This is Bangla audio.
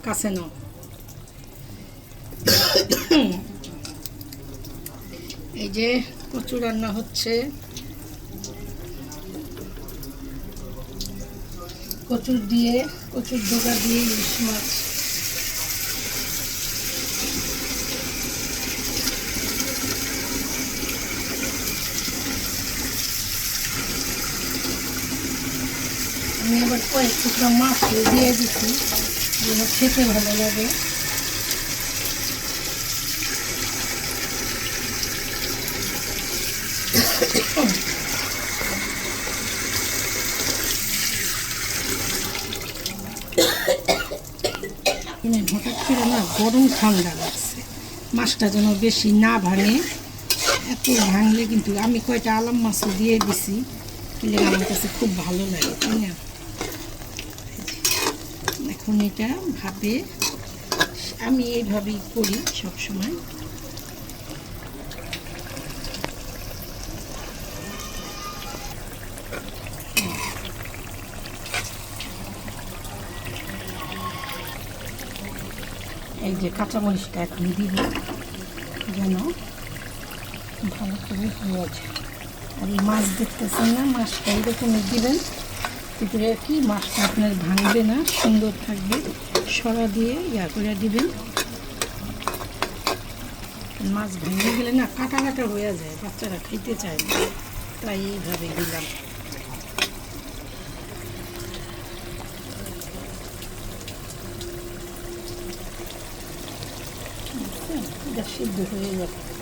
কাছে নাও। এই যে কচু রান্না হচ্ছে, কচুর ডোকা দিয়ে ইলিশ মাছ। আমি আবার কয়েক টুকরা মাছ দিয়ে দিচ্ছি, যেন খেতে ভালো লাগে। হঠাৎ করে না গরম ঠান্ডা লাগছে, মাছটা যেন বেশি না ভাঙে। এত ভাঙলে কিন্তু, আমি কয়টা আলাম মাছও দিয়ে দিছি, কিলে আমার কাছে খুব ভালো লাগে, তাই না? এখন এটা ভাবে আমি এইভাবেই করি সবসময়। এই যে কাঁচামরিচটা এখন দিব, যেন ভালো করে হয়ে যায়। আর এই মাছ দেখতেছেন না, মাছটা এইরকমই দিবেন, ভিতরে কি মাছটা আপনার ভাঙবে না, সুন্দর থাকবে। সরা দিয়ে করে দিবেন। মাছ ভেঙে গেলে না কাটা কাটা হয়ে যায়, বাচ্চারা খেতে চায় না, তাই এইভাবে দিলাম। এটা সিদ্ধ হয়ে যাবে।